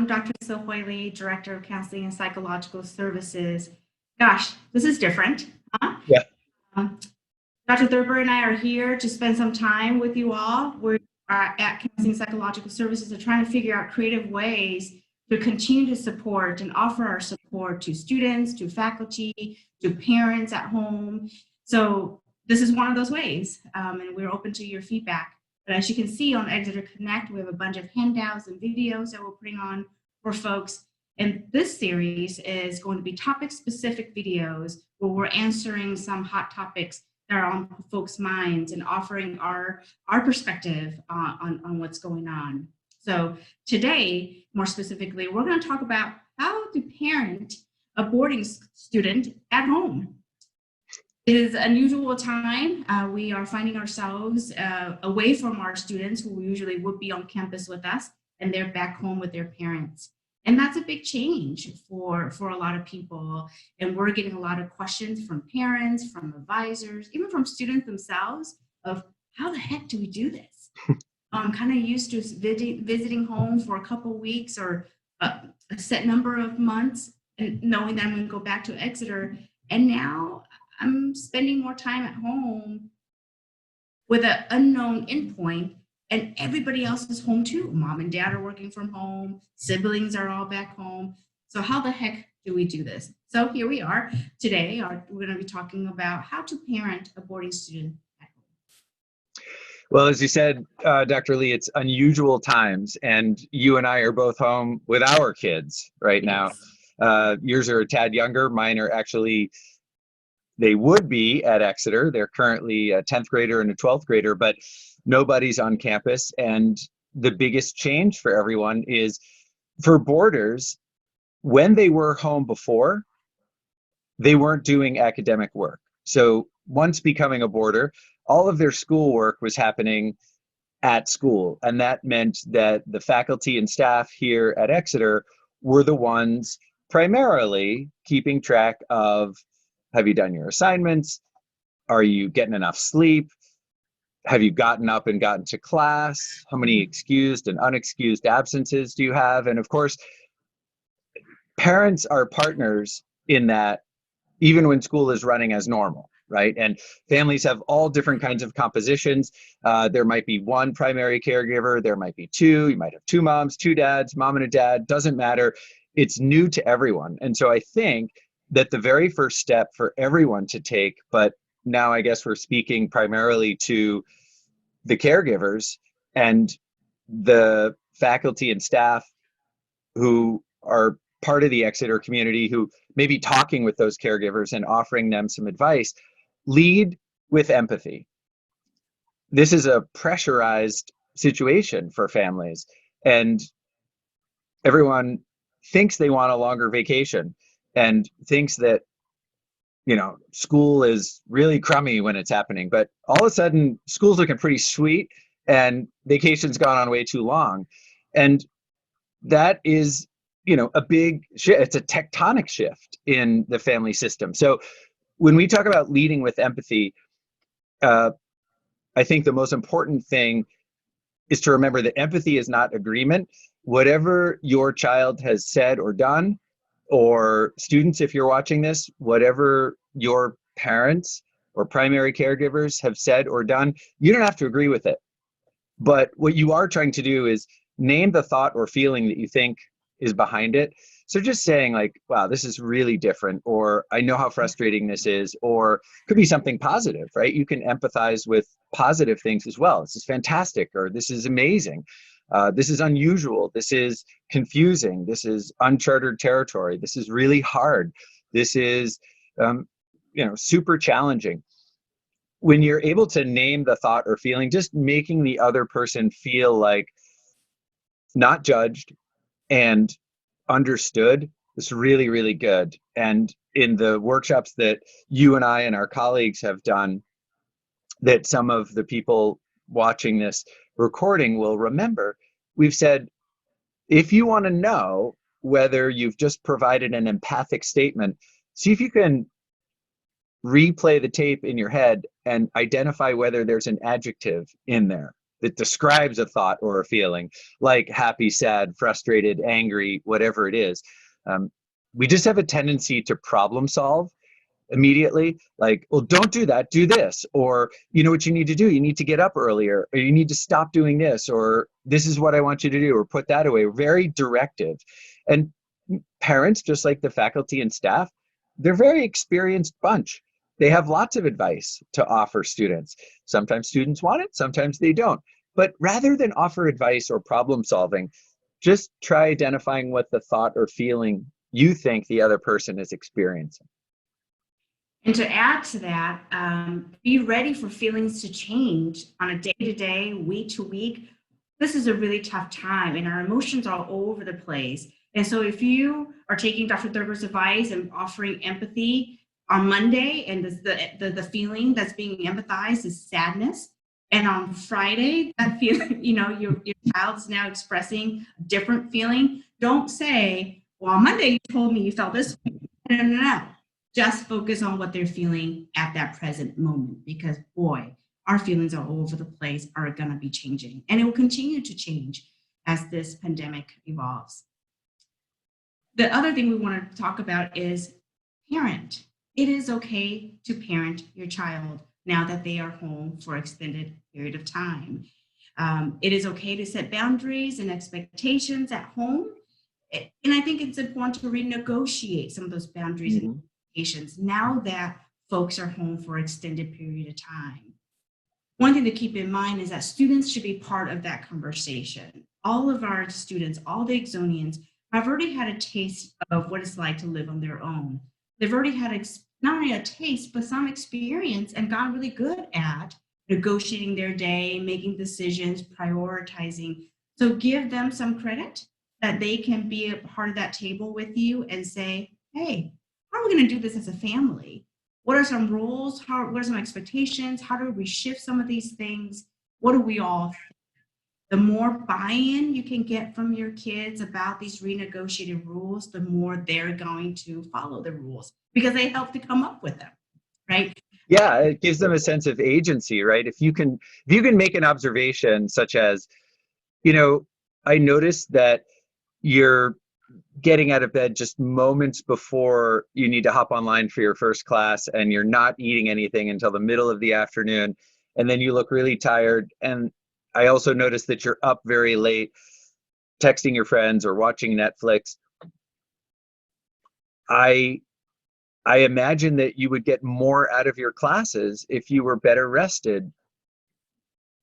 Dr. Sil Hoyley, Director of Counseling and Psychological Services. Gosh, this is different, huh? Yeah. Um, Dr. Thurber and I are here to spend some time with you all. We're at Counseling and Psychological Services are trying to figure out creative ways to continue to support and offer our support to students, to faculty, to parents at home. So this is one of those ways, and we're open to your feedback. But as you can see on Exeter Connect, we have a bunch of handouts and videos that we're putting on for folks. And this series is going to be topic-specific videos where we're answering some hot topics that are on folks' minds and offering our perspective on what's going on. So today, more specifically, we're going to talk about how to parent a boarding student at home. It is an unusual time. We are finding ourselves away from our students who usually would be on campus with us, and they're back home with their parents. And that's a big change for a lot of people. And we're getting a lot of questions from parents, from advisors, even from students themselves of how the heck do we do this? I'm kind of used to visiting home for a couple of weeks or a set number of months and knowing that I'm going to go back to Exeter. And now I'm spending more time at home with an unknown endpoint, and everybody else is home too. Mom and dad are working from home. Siblings are all back home. So how the heck do we do this? So here we are today. We're going to be talking about how to parent a boarding student at home. Well, as you said, Dr. Lee, it's unusual times, and you and I are both home with our kids right now. Yours are a tad younger. Mine are actually, they would be at Exeter. They're currently a 10th grader and a 12th grader, but nobody's on campus. And the biggest change for everyone is for boarders, when they were home before, they weren't doing academic work. So once becoming a boarder, all of their schoolwork was happening at school. And that meant that the faculty and staff here at Exeter were the ones primarily keeping track of, have you done your assignments? Are you getting enough sleep? Have you gotten up and gotten to class? How many excused and unexcused absences do you have? And of course, parents are partners in that, even when school is running as normal, right? And families have all different kinds of compositions. There might be one primary caregiver, there might be two, you might have two moms, two dads, mom and a dad, doesn't matter. It's new to everyone. And so I think that the very first step for everyone to take, but now I guess we're speaking primarily to the caregivers and the faculty and staff who are part of the Exeter community, who may be talking with those caregivers and offering them some advice, lead with empathy. This is a pressurized situation for families, and everyone thinks they want a longer vacation and thinks that, you know, school is really crummy when it's happening, but all of a sudden school's looking pretty sweet and vacation's gone on way too long. And that is, you know, a big shift. It's a tectonic shift in the family system. So when we talk about leading with empathy, I think the most important thing is to remember that empathy is not agreement. Whatever your child has said or done, or students, if you're watching this, whatever your parents or primary caregivers have said or done, you don't have to agree with it. But what you are trying to do is name the thought or feeling that you think is behind it. So just saying like, wow, this is really different, or I know how frustrating this is, or could be something positive, right? You can empathize with positive things as well. This is fantastic, or this is amazing. This is unusual. This is confusing. This is uncharted territory. This is really hard. This is, you know, super challenging. When you're able to name the thought or feeling, just making the other person feel like not judged and understood is really, really good. And in the workshops that you and I and our colleagues have done, that some of the people watching this recording will remember, we've said, if you want to know whether you've just provided an empathic statement, see if you can replay the tape in your head and identify whether there's an adjective in there. that describes a thought or a feeling, like happy, sad, frustrated, angry, whatever it is. Um, we just have a tendency to problem solve immediately, like, well, don't do that, do this, or you know what you need to do, you need to get up earlier, or you need to stop doing this, or this is what I want you to do, or put that away. Very directive. And parents, just like the faculty and staff, they're a very experienced bunch. They have lots of advice to offer students. Sometimes students want it, sometimes they don't. But rather than offer advice or problem solving, just try identifying what the thought or feeling you think the other person is experiencing. And to add to that, be ready for feelings to change on a day-to-day, week-to-week. This is a really tough time, and our emotions are all over the place. And so if you are taking Dr. Thurber's advice and offering empathy on Monday, and the feeling that's being empathized is sadness, and on Friday, that feeling, your child's now expressing a different feeling, don't say, well, on Monday you told me you felt this way. No. Just focus on what they're feeling at that present moment, because boy, our feelings are all over the place, are going to be changing, and it will continue to change as this pandemic evolves. The other thing we want to talk about is parent. It is okay to parent your child now that they are home for extended period of time. It is okay to set boundaries and expectations at home. And I think it's important to renegotiate some of those boundaries and expectations now that folks are home for extended period of time. One thing to keep in mind is that students should be part of that conversation. All of our students, all the Exonians, have already had a taste of what it's like to live on their own. They've already had not only a taste, but some experience, and gotten really good at negotiating their day, making decisions, prioritizing. So give them some credit that they can be a part of that table with you and say, hey, how are we going to do this as a family? What are some rules? What are some expectations? How do we shift some of these things? What do we all think? The more buy-in you can get from your kids about these renegotiated rules, the more they're going to follow the rules because they helped to come up with them, right? Yeah, it gives them a sense of agency, right? If you can make an observation such as, I noticed that you're getting out of bed just moments before you need to hop online for your first class, and you're not eating anything until the middle of the afternoon, and then you look really tired. And I also noticed that you're up very late texting your friends or watching Netflix. I imagine that you would get more out of your classes if you were better rested.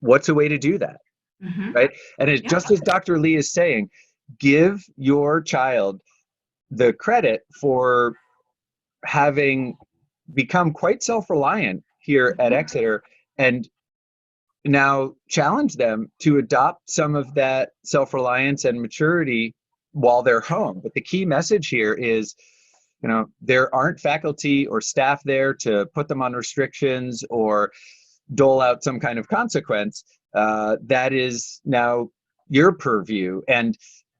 What's a way to do that? Right? And it's just as Dr. Lee is saying, give your child the credit for having become quite self-reliant here at Exeter, and now challenge them to adopt some of that self-reliance and maturity while they're home. But the key message here is, there aren't faculty or staff there to put them on restrictions or dole out some kind of consequence. That is now your purview. And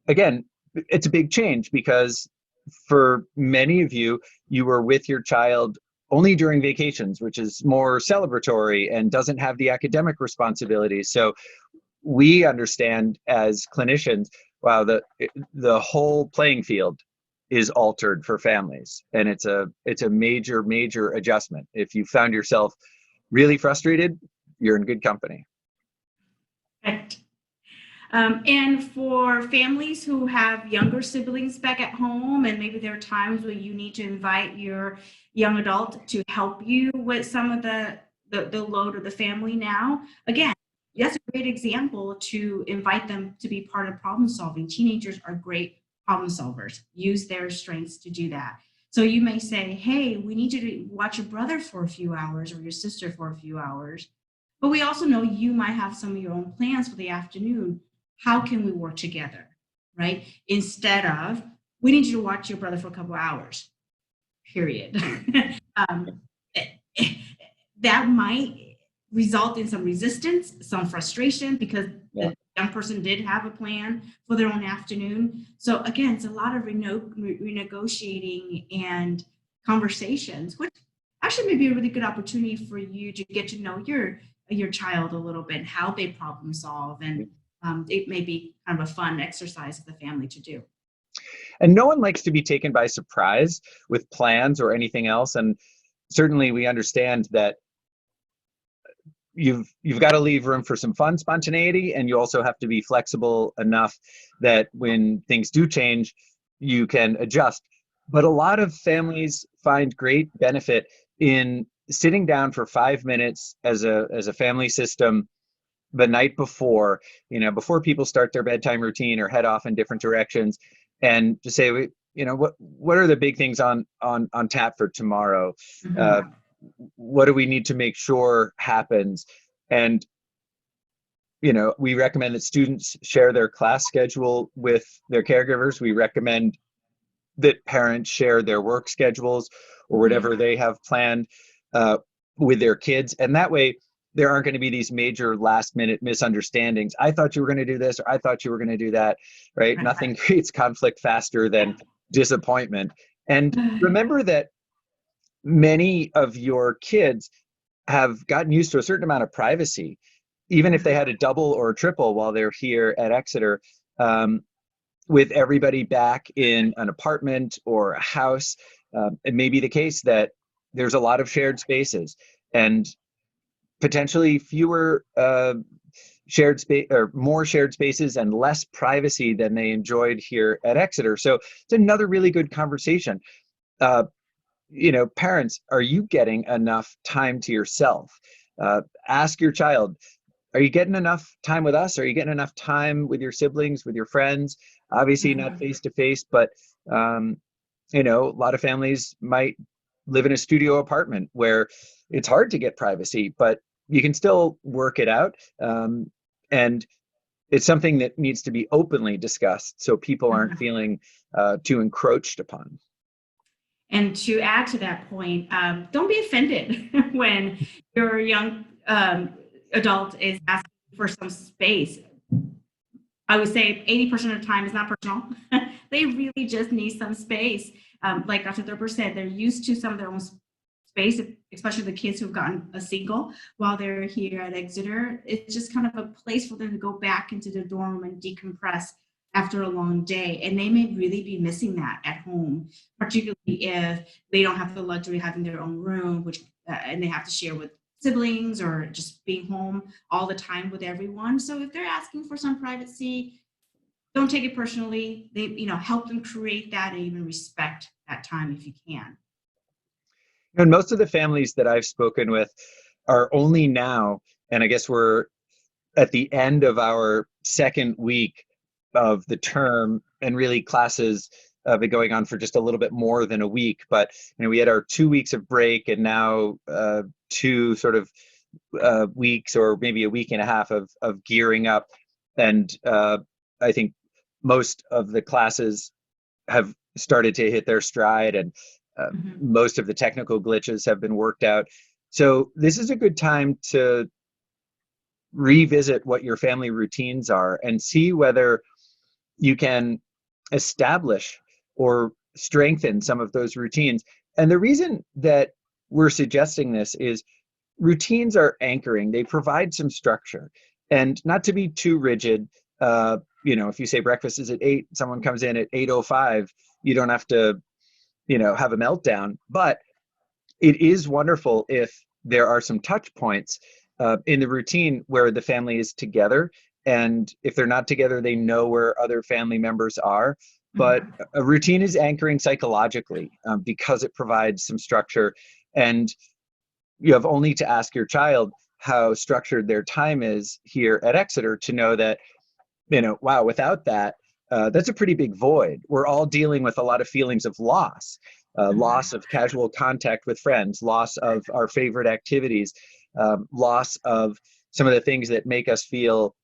again, it's a big change because for many of you, you were with your child only during vacations, which is more celebratory and doesn't have the academic responsibilities. So we understand as clinicians, wow, the whole playing field is altered for families. And it's a major, major adjustment. If you found yourself really frustrated, you're in good company. Right. And for families who have younger siblings back at home, and maybe there are times where you need to invite your young adult to help you with some of the load of the family now, again, that's a great example to invite them to be part of problem solving. Teenagers are great problem solvers. Use their strengths to do that. So you may say, hey, we need you to watch your brother for a few hours or your sister for a few hours. But we also know you might have some of your own plans for the afternoon. How can we work together, right? Instead of, we need you to watch your brother for a couple of hours, period. That might result in some resistance, some frustration, because the young person did have a plan for their own afternoon. So again, it's a lot of renegotiating and conversations, which actually may be a really good opportunity for you to get to know your your child a little bit, how they problem solve, and it may be kind of a fun exercise for the family to do. And no one likes to be taken by surprise with plans or anything else. And certainly we understand that you've got to leave room for some fun spontaneity, and you also have to be flexible enough that when things do change, you can adjust. But a lot of families find great benefit in sitting down for 5 minutes as a family system the night before, before people start their bedtime routine or head off in different directions, and to say, what are the big things on tap for tomorrow? Mm-hmm. What do we need to make sure happens? And we recommend that students share their class schedule with their caregivers. We recommend that parents share their work schedules or whatever they have planned with their kids. And that way, there aren't going to be these major last minute misunderstandings. I thought you were going to do this, or I thought you were going to do that, right? Nothing creates conflict faster than disappointment. And remember that many of your kids have gotten used to a certain amount of privacy, even if they had a double or a triple while they're here at Exeter. With everybody back in an apartment or a house, it may be the case that there's a lot of shared spaces and potentially fewer shared space, or more shared spaces and less privacy than they enjoyed here at Exeter. So it's another really good conversation. Parents, are you getting enough time to yourself? Ask your child, are you getting enough time with us? Are you getting enough time with your siblings, with your friends? Obviously not face to face, but a lot of families might live in a studio apartment where it's hard to get privacy, but you can still work it out. And it's something that needs to be openly discussed so people aren't feeling too encroached upon. And to add to that point, don't be offended when your young adult is asking for some space. I would say 80% of the time is not personal. They really just need some space. Like Dr. Thurber said, they're used to some of their own space, especially the kids who've gotten a single while they're here at Exeter. It's just kind of a place for them to go back into their dorm room and decompress after a long day. And they may really be missing that at home, particularly if they don't have the luxury of having their own room, which and they have to share with siblings or just being home all the time with everyone. So if they're asking for some privacy, don't take it personally. They, help them create that and even respect that time if you can. And most of the families that I've spoken with are only now, and I guess we're at the end of our second week of the term, and really classes have been going on for just a little bit more than a week. But we had our 2 weeks of break, and now 2 sort of weeks, or maybe a week and a half of gearing up. And I think most of the classes have started to hit their stride, and most of the technical glitches have been worked out. So this is a good time to revisit what your family routines are and see whether you can establish or strengthen some of those routines. And the reason that we're suggesting this is routines are anchoring. They provide some structure, and not to be too rigid. If you say breakfast is at 8, someone comes in at 8:05, you don't have to, have a meltdown. But it is wonderful if there are some touch points in the routine where the family is together. And if they're not together, they know where other family members are. But a routine is anchoring psychologically because it provides some structure. And you have only to ask your child how structured their time is here at Exeter to know that, wow, without that, that's a pretty big void. We're all dealing with a lot of feelings of loss, loss of casual contact with friends, loss of our favorite activities, loss of some of the things that make us feel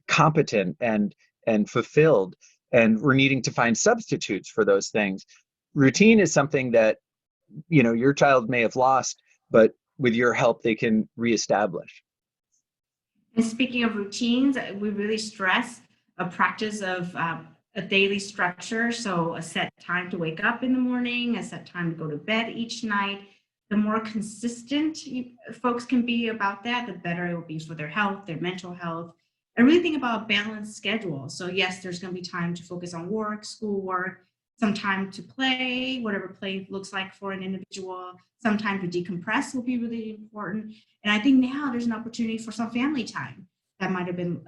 competent and fulfilled. And we're needing to find substitutes for those things. Routine is something that, your child may have lost, but with your help, they can reestablish. And speaking of routines, we really stress a practice of a daily structure. So a set time to wake up in the morning, a set time to go to bed each night. the more consistent folks can be about that, the better it will be for their health, their mental health. And really think about a balanced schedule. So yes, there's going to be time to focus on work, schoolwork, some time to play, whatever play looks like for an individual. Some time to decompress will be really important. And I think now there's an opportunity for some family time that might have been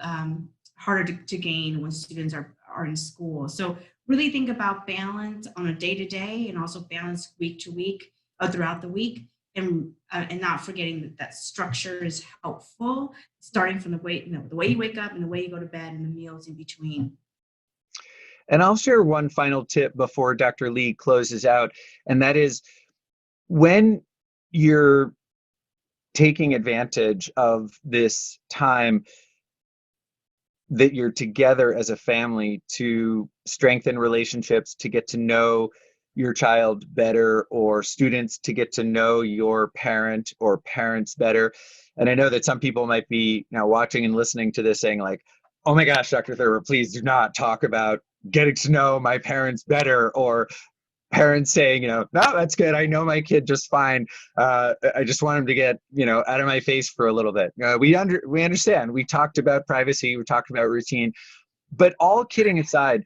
harder to gain when students are in school. So really think about balance on a day-to-day and also balance week to week throughout the week, and not forgetting that structure is helpful, starting from the way you wake up and the way you go to bed and the meals in between. And I'll share one final tip before Dr. Lee closes out, and that is when you're taking advantage of this time that you're together as a family to strengthen relationships, to get to know your child better, or students to get to know your parent or parents better. And I know that some people might be now watching and listening to this saying like, oh my gosh, Dr. Thurber, please do not talk about getting to know my parents better, or parents saying, no, that's good. I know my kid just fine. I just want him to get, out of my face for a little bit. We understand. We talked about privacy. We talked about routine. But all kidding aside,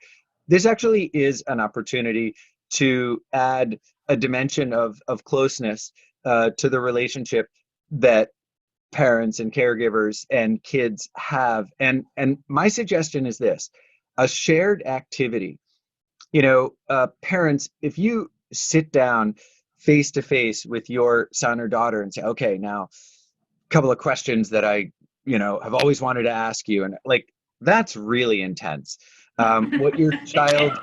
this actually is an opportunity to add a dimension of closeness to the relationship that parents and caregivers and kids have. And my suggestion is this: a shared activity. Parents, if you sit down face to face with your son or daughter and say, okay, now a couple of questions that I, have always wanted to ask you. And like, that's really intense. What your child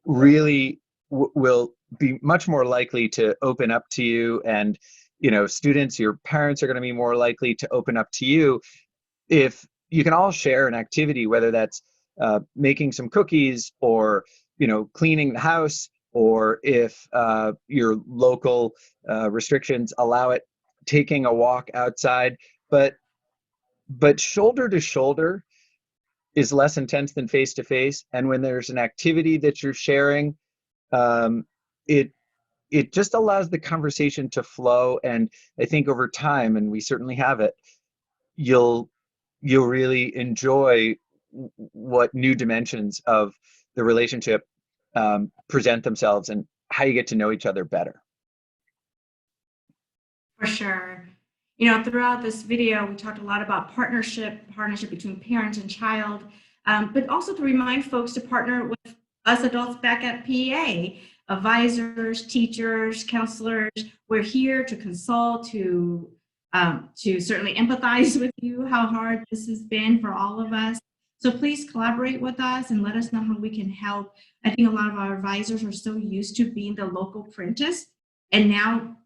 really will be much more likely to open up to you. And, students, your parents are going to be more likely to open up to you if you can all share an activity, whether that's making some cookies or cleaning the house, or if your local restrictions allow it, taking a walk outside. But shoulder to shoulder is less intense than face to face. And when there's an activity that you're sharing, it just allows the conversation to flow. And I think over time, and we certainly have it, you'll really enjoy what new dimensions of the relationship present themselves and how you get to know each other better. For sure. Throughout this video, we talked a lot about partnership between parent and child, but also to remind folks to partner with us adults back at PEA, advisors, teachers, counselors. We're here to consult, to certainly empathize with you, how hard this has been for all of us. So please collaborate with us and let us know how we can help. I think a lot of our advisors are so used to being the local apprentice, and now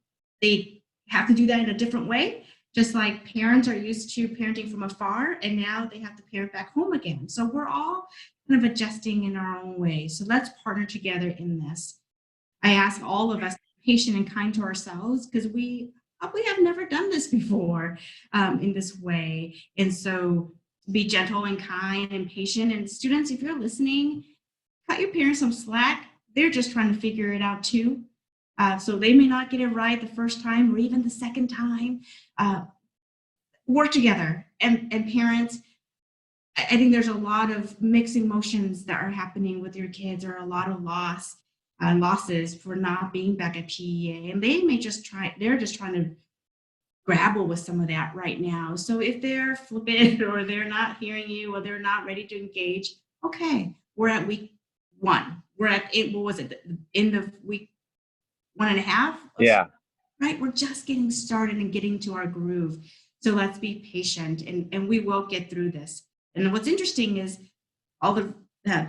they have to do that in a different way, just like parents are used to parenting from afar, and now they have to parent back home again. So we're all kind of adjusting in our own way. So let's partner together in this. I ask all of us to be patient and kind to ourselves, because we have never done this before in this way. And so be gentle and kind and patient. And students, if you're listening, cut your parents some slack. They're just trying to figure it out too. So they may not get it right the first time or even the second time. Work together. And parents, I think there's a lot of mixed emotions that are happening with your kids, or a lot of losses for not being back at PEA. And they're just trying to grapple with some of that right now. So if they're flippant or they're not hearing you or they're not ready to engage, okay, we're at week 1. We're at what was it, the end of week 1.5? Yeah. Right? We're just getting started and getting to our groove. So let's be patient, and we will get through this. And what's interesting is all the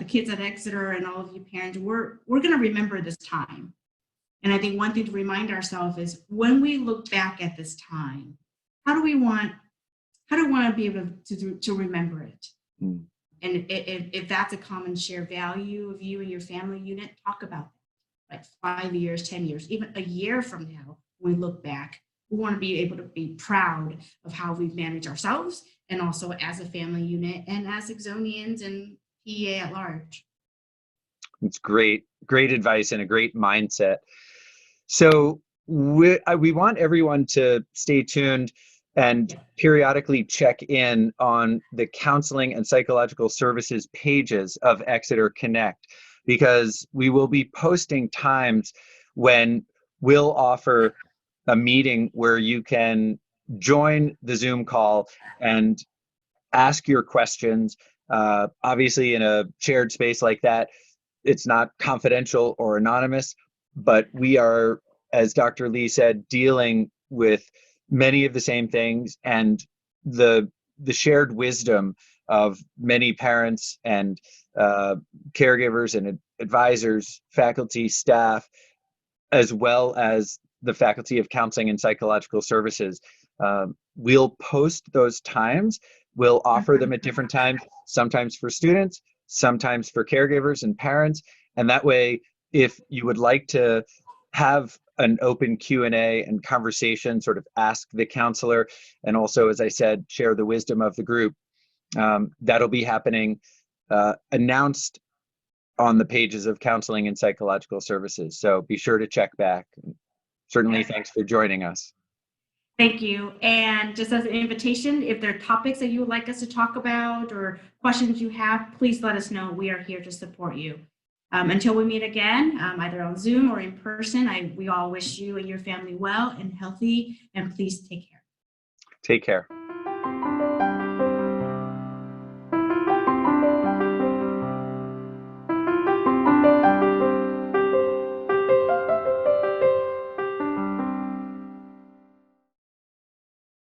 kids at Exeter and all of you parents, we're going to remember this time. And I think one thing to remind ourselves is when we look back at this time, how do we want to be able to remember it? Mm. And if that's a common shared value of you and your family unit, talk about that. Like 5 years, 10 years, even a year from now, when we look back, we want to be able to be proud of how we've managed ourselves, and also as a family unit and as Exonians and PEA at large. It's great advice and a great mindset. So we want everyone to stay tuned and periodically check in on the counseling and psychological services pages of Exeter Connect, because we will be posting times when we'll offer a meeting where you can join the Zoom call and ask your questions. Obviously, in a shared space like that, it's not confidential or anonymous, but we are, as Dr. Lee said, dealing with many of the same things, and the shared wisdom of many parents and caregivers and advisors, faculty, staff, as well as the Faculty of Counseling and Psychological Services. We'll post those times. We'll offer them at different times, sometimes for students, sometimes for caregivers and parents. And that way, if you would like to have an open Q&A and conversation, sort of ask the counselor, and also, as I said, share the wisdom of the group, that'll be happening, announced on the pages of Counseling and Psychological Services. So be sure to check back. Certainly, thanks for joining us. Thank you. And just as an invitation, if there are topics that you would like us to talk about or questions you have, please let us know. We are here to support you. Until we meet again, either on Zoom or in person, we all wish you and your family well and healthy, and please take care. Take care.